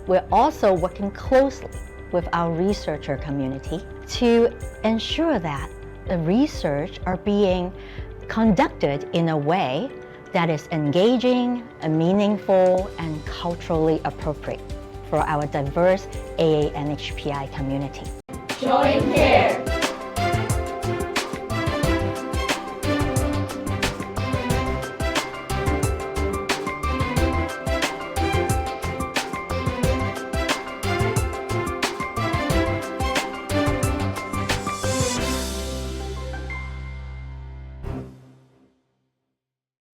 We're also working closely with our researcher community to ensure that the research are being conducted in a way that is engaging, meaningful, and culturally appropriate for our diverse AA and HPI community. Showing care.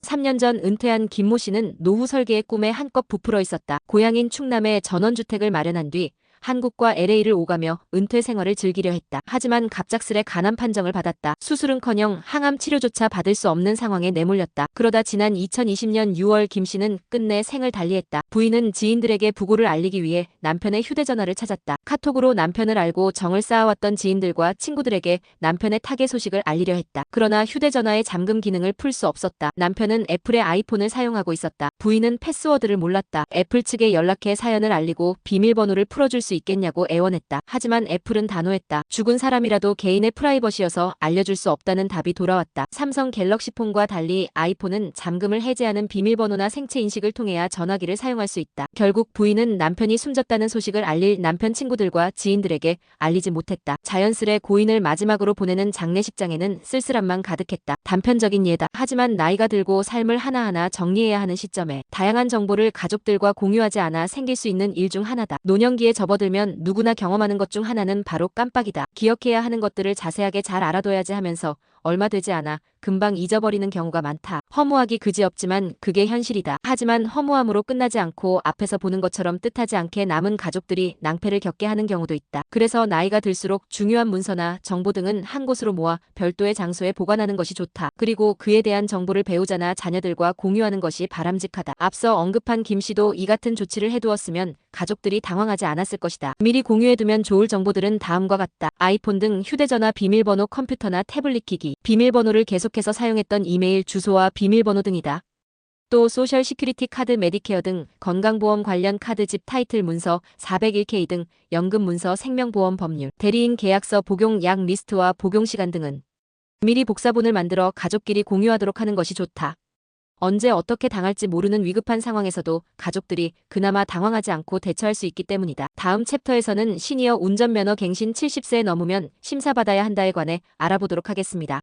3년 전 은퇴한 김모 씨는 노후 설계의 꿈에 한껏 부풀어 있었다. 고향인 충남에 전원주택을 마련한 뒤 한국과 LA를 오가며 은퇴 생활을 즐기려 했다. 하지만 갑작스레 간암 판정을 받았다. 수술은커녕 항암 치료조차 받을 수 없는 상황에 내몰렸다. 그러다 지난 2020년 6월 김 씨는 끝내 생을 달리했다. 부인은 지인들에게 부고를 알리기 위해 남편의 휴대전화를 찾았다. 카톡으로 남편을 알고 정을 쌓아왔던 지인들과 친구들에게 남편의 타계 소식을 알리려 했다. 그러나 휴대전화의 잠금 기능을 풀 수 없었다. 남편은 애플의 아이폰을 사용하고 있었다. 부인은 패스워드를 몰랐다. 애플 측에 연락해 사연을 알리고 비밀번호를 풀어줄 수 있겠냐고 애원했다. 하지만 애플은 단호했다. 죽은 사람이라도 개인의 프라이버시여서 알려줄 수 없다는 답이 돌아왔다. 삼성 갤럭시 폰과 달리 아이폰은 잠금을 해제하는 비밀번호나 생체 인식을 통해야 전화기를 사용할 수 있다. 결국 부인은 남편이 숨졌다는 소식을 알릴 남편 친구들과 지인들에게 알리지 못했다. 자연스레 고인을 마지막으로 보내는 장례식장에는 쓸쓸함만 가득했다. 단편적인 예다. 하지만 나이가 들고 삶을 하나하나 정리해야 하는 시점에 다양한 정보를 가족들과 공유하지 않아 생길 수 있는 일 중 하나다. 노년기에 접어들면 누구나 경험하는 것 중 하나는 바로 깜빡이다. 기억해야 하는 것들을 자세하게 잘 알아둬야지 하면서 얼마 되지 않아 금방 잊어버리는 경우가 많다. 허무하기 그지없지만 그게 현실이다. 하지만 허무함으로 끝나지 않고 앞에서 보는 것처럼 뜻하지 않게 남은 가족들이 낭패를 겪게 하는 경우도 있다. 그래서 나이가 들수록 중요한 문서나 정보 등은 한 곳으로 모아 별도의 장소에 보관하는 것이 좋다. 그리고 그에 대한 정보를 배우자나 자녀들과 공유하는 것이 바람직하다. 앞서 언급한 김 씨도 이 같은 조치를 해두었으면 가족들이 당황하지 않았을 것이다. 미리 공유해두면 좋을 정보들은 다음과 같다. 아이폰 등 휴대전화 비밀번호, 컴퓨터나 태블릿 기기, 비밀번호를 계속해서 사용했던 이메일 주소와 비밀번호 등이다. 또 소셜 시큐리티 카드, 메디케어 등 건강보험 관련 카드집 타이틀 문서, 401K 등 연금 문서, 생명보험 법률, 대리인 계약서, 복용 약 리스트와 복용 시간 등은 미리 복사본을 만들어 가족끼리 공유하도록 하는 것이 좋다. 언제 어떻게 당할지 모르는 위급한 상황에서도 가족들이 그나마 당황하지 않고 대처할 수 있기 때문이다. 다음 챕터에서는 시니어 운전면허 갱신 70세 넘으면 심사받아야 한다에 관해 알아보도록 하겠습니다.